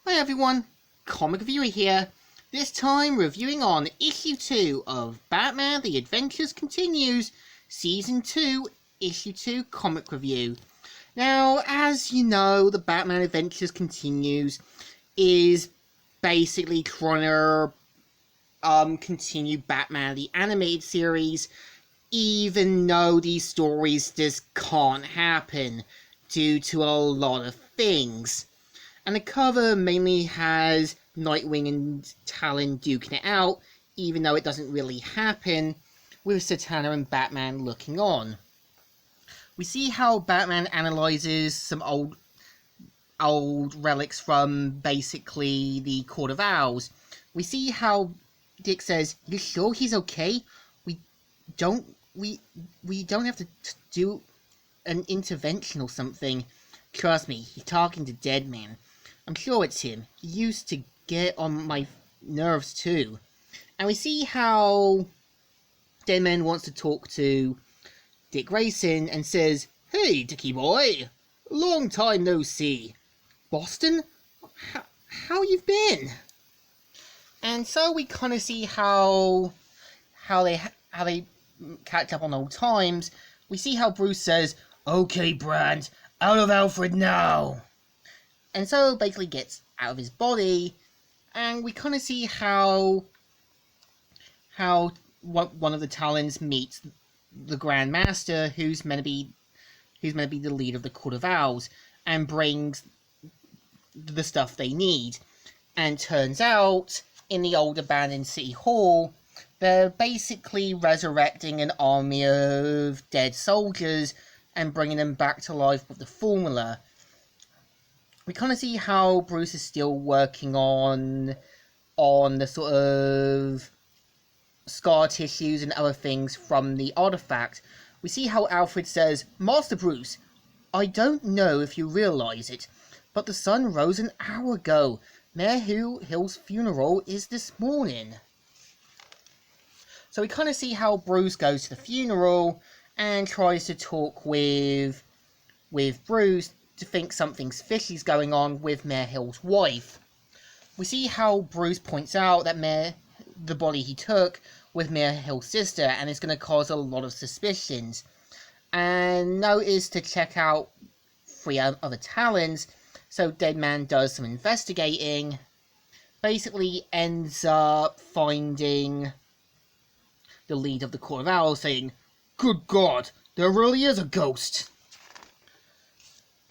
Hi everyone, Comic Reviewer here. This time reviewing on Issue 2 of Batman The Adventures Continues, Season 2, Issue 2 Comic Review. Now, as you know, the Batman Adventures Continues is basically trying to continue Batman the Animated Series, even though these stories just can't happen due to a lot of things. And the cover mainly has Nightwing and Talon duking it out, even though it doesn't really happen, with Zatanna and Batman looking on. We see how Batman analyzes some old relics from basically the Court of Owls. We see how Dick says, "You sure he's okay? We don't have to do an intervention or something. Trust me, he's talking to Deadman. I'm sure it's him. He used to get on my nerves too." And we see how Deadman wants to talk to Dick Grayson and says, "Hey, Dickie boy, long time no see. Boston? How you've been?" And so we kind of see how they catch up on old times. We see how Bruce says, "Okay, Brand, out of Alfred now." And so basically gets out of his body, and we kind of see how one of the Talons meets the Grand Master, who's meant to be the leader of the Court of Owls, and brings the stuff they need. And turns out, in the old abandoned City Hall, they're basically resurrecting an army of dead soldiers and bringing them back to life with the formula. We kind of see how Bruce is still working on the sort of scar tissues and other things from the artifact. We see how Alfred says, "Master Bruce, I don't know if you realize it, but the sun rose an hour ago. Mayor Hill's funeral is this morning." So we kind of see how Bruce goes to the funeral and tries to talk with Bruce to think something's fishy's going on with Mayor Hill's wife. We see how Bruce points out that the body he took with Mayor Hill's sister, and it's going to cause a lot of suspicions. And notice to check out 3 other Talons, so Deadman does some investigating. Basically ends up finding the lead of the Court of Owls, saying, "Good God, there really is a ghost."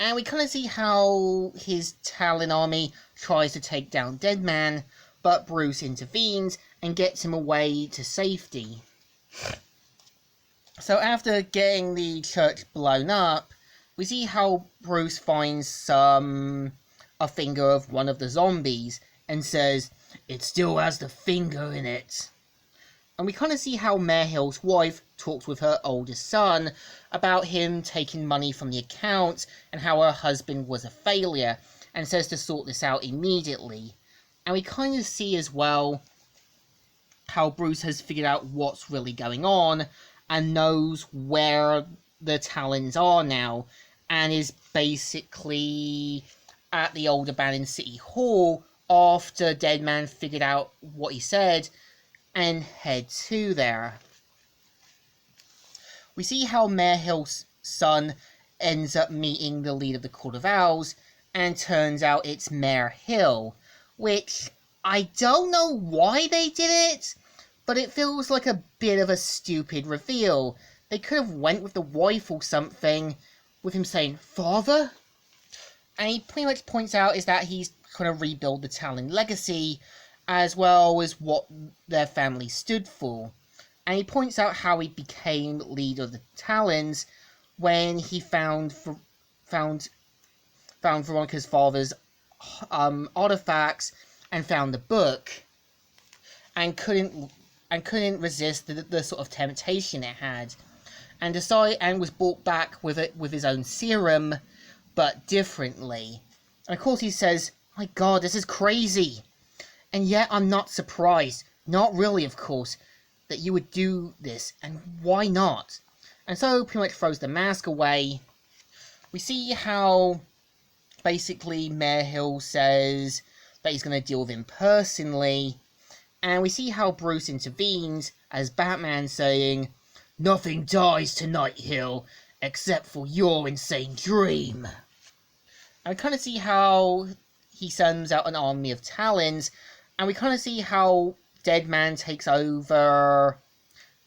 And we kind of see how his Talon army tries to take down Deadman, but Bruce intervenes and gets him away to safety. So after getting the church blown up, we see how Bruce finds a finger of one of the zombies and says, "It still has the finger in it." And we kind of see how Mayor Hill's wife talks with her oldest son about him taking money from the account and how her husband was a failure, and says to sort this out immediately. And we kind of see as well how Bruce has figured out what's really going on and knows where the Talons are now, and is basically at the old abandoned City Hall after Deadman figured out what he said, and head to there. We see how Mayor Hill's son ends up meeting the lead of the Court of Owls, and turns out it's Mayor Hill, which I don't know why they did it, but it feels like a bit of a stupid reveal. They could have went with the wife or something, with him saying, "Father?" And he pretty much points out is that he's going to rebuild the Talon legacy, as well as what their family stood for. And he points out how he became leader of the Talons when he found Veronica's father's artifacts and found the book, and couldn't resist the sort of temptation it had, and was brought back with his own serum, but differently. And of course he says, "My God, this is crazy. And yet I'm not surprised, not really of course, that you would do this, and why not?" And so pretty much throws the mask away. We see how basically Mayor Hill says, that he's going to deal with him personally. And we see how Bruce intervenes as Batman saying, "Nothing dies tonight, Hill, except for your insane dream." And we kind of see how he sends out an army of Talons, and we kind of see how Deadman takes over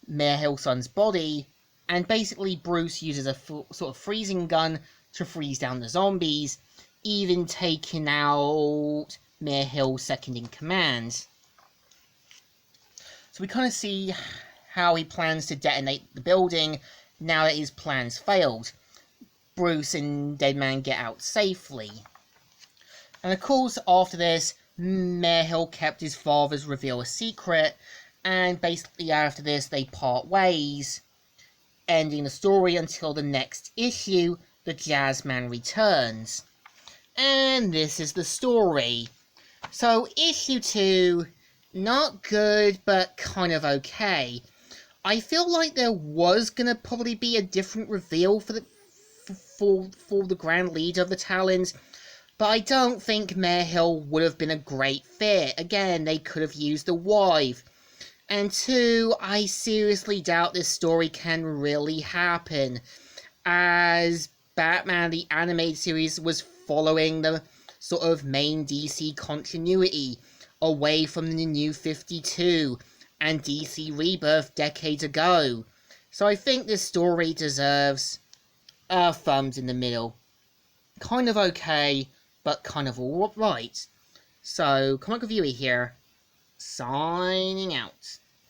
Mayor Hillson's body, and basically Bruce uses a sort of freezing gun to freeze down the zombies, even taking out Mayor Hill's second in command. So we kind of see how he plans to detonate the building now that his plans failed. Bruce and Deadman get out safely. And of course, after this, Mayor Hill kept his father's reveal a secret, and basically after this they part ways, ending the story until the next issue, The Jazzman Returns. And this is the story. So issue 2, not good, but kind of okay. I feel like there was gonna probably be a different reveal for the Grand Leader of the Talons, but I don't think Mayor Hill would have been a great fit. Again, they could have used the wife. And 2, I seriously doubt this story can really happen, as Batman the Animated Series was following the sort of main DC continuity, away from the New 52 and DC Rebirth decades ago. So I think this story deserves a thumbs in the middle. Kind of okay, but kind of alright. So, Comic Reviewer here, signing out.